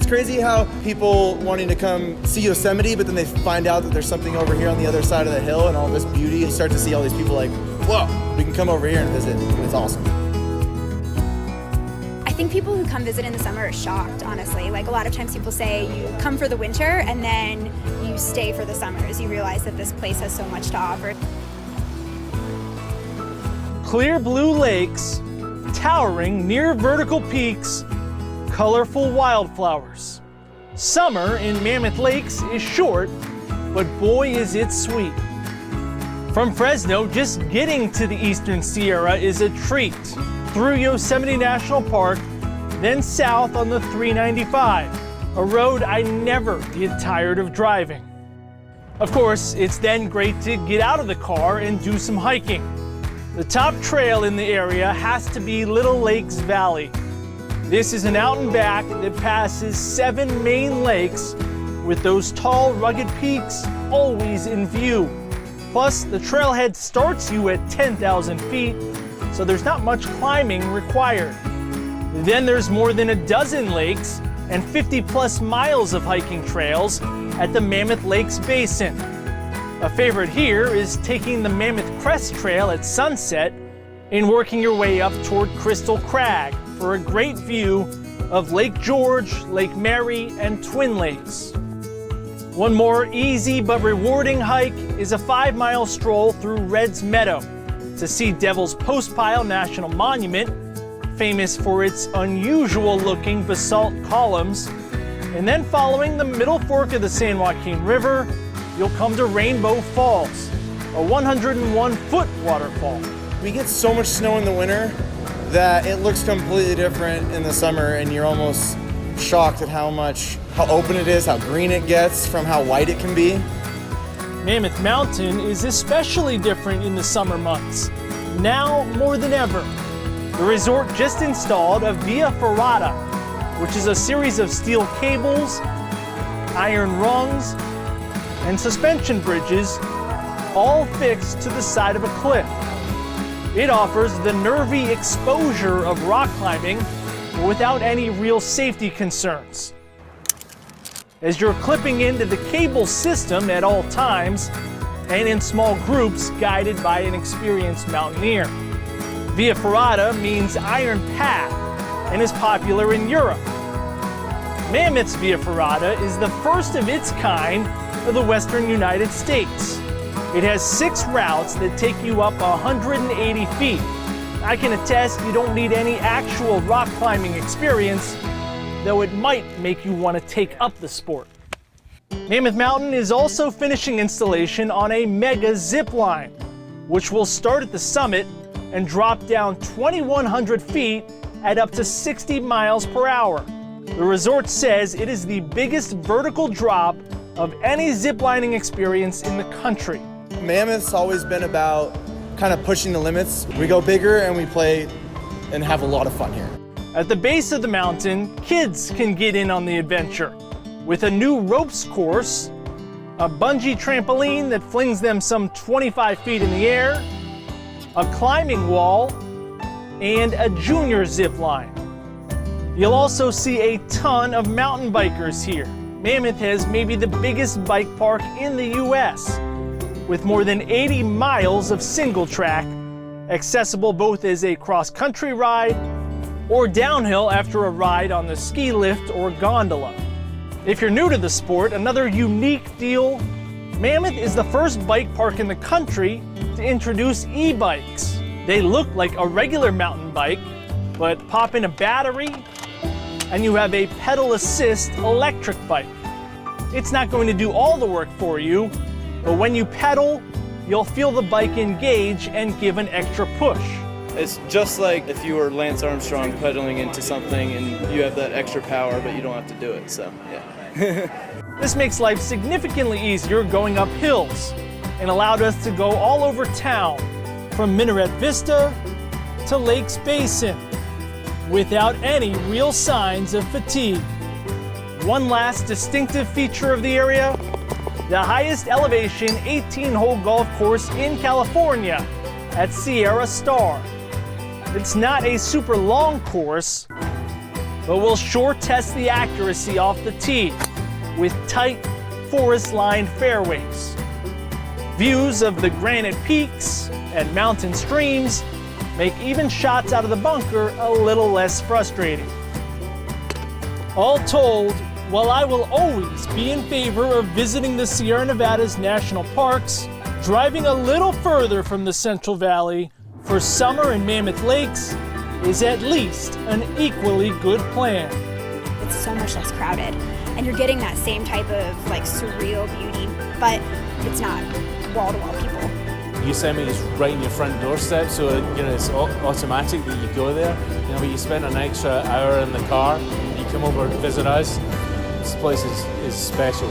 It's crazy how people wanting to come see Yosemite, but then they find out that there's something over here on the other side of the hill and all this beauty, and start to see all these people like, whoa, we can come over here and visit. It's awesome. I think people who come visit in the summer are shocked, honestly. Like, a lot of times people say you come for the winter and then you stay for the summers. You realize that this place has so much to offer. Clear blue lakes, towering near vertical peaks, colorful wildflowers. Summer in Mammoth Lakes is short, but boy is it sweet. From Fresno, just getting to the Eastern Sierra is a treat. Through Yosemite National Park, then south on the 395, a road I never get tired of driving. Of course, it's then great to get out of the car and do some hiking. The top trail in the area has to be Little Lakes Valley. This is an out and back that passes 7 main lakes with those tall, rugged peaks always in view. Plus, the trailhead starts you at 10,000 feet, so there's not much climbing required. Then there's more than a dozen lakes and 50+ miles of hiking trails at the Mammoth Lakes Basin. A favorite here is taking the Mammoth Crest Trail at sunset and working your way up toward Crystal Crag for a great view of Lake George, Lake Mary, and Twin Lakes. One more easy but rewarding hike is a 5-mile stroll through Redd's Meadow to see Devil's Postpile National Monument, famous for its unusual-looking basalt columns. And then following the middle fork of the San Joaquin River, you'll come to Rainbow Falls, a 101-foot waterfall. We get so much snow in the winter that it looks completely different in the summer, and you're almost shocked at how open it is, how green it gets from how white it can be. Mammoth Mountain is especially different in the summer months, now more than ever. The resort just installed a Via Ferrata, which is a series of steel cables, iron rungs, and suspension bridges, all fixed to the side of a cliff. It offers the nervy exposure of rock climbing without any real safety concerns. As you're clipping into the cable system at all times, and in small groups guided by an experienced mountaineer. Via Ferrata means iron path and is popular in Europe. Mammoth's Via Ferrata is the first of its kind of the western United States. It has 6 routes that take you up 180 feet. I can attest you don't need any actual rock climbing experience, though it might make you want to take up the sport. Mammoth Mountain is also finishing installation on a mega zip line, which will start at the summit and drop down 2,100 feet at up to 60 miles per hour. The resort says it is the biggest vertical drop of any ziplining experience in the country. Mammoth's always been about kind of pushing the limits. We go bigger and we play and have a lot of fun here. At the base of the mountain, kids can get in on the adventure with a new ropes course, a bungee trampoline that flings them some 25 feet in the air, a climbing wall, and a junior zip line. You'll also see a ton of mountain bikers here. Mammoth has maybe the biggest bike park in the US, with more than 80 miles of single track, accessible both as a cross-country ride or downhill after a ride on the ski lift or gondola. If you're new to the sport, another unique deal, Mammoth is the first bike park in the country to introduce e-bikes. They look like a regular mountain bike, but pop in a battery and you have a pedal assist electric bike. It's not going to do all the work for you, but when you pedal, you'll feel the bike engage and give an extra push. It's just like if you were Lance Armstrong pedaling into something and you have that extra power, but you don't have to do it, so yeah. This makes life significantly easier going up hills and allowed us to go all over town, from Minaret Vista to Lakes Basin, without any real signs of fatigue. One last distinctive feature of the area, the highest elevation 18-hole golf course in California at Sierra Star. It's not a super long course, but we'll sure test the accuracy off the tee with tight, forest-lined fairways. Views of the granite peaks and mountain streams make even shots out of the bunker a little less frustrating. All told, while I will always be in favor of visiting the Sierra Nevadas National Parks, driving a little further from the Central Valley for summer in Mammoth Lakes is at least an equally good plan. It's so much less crowded, and you're getting that same type of like surreal beauty, but it's not wall-to-wall people. Yosemite is right in your front doorstep, so it's automatic that you go there. But you spend an extra hour in the car, and you come over and visit us. This place is special.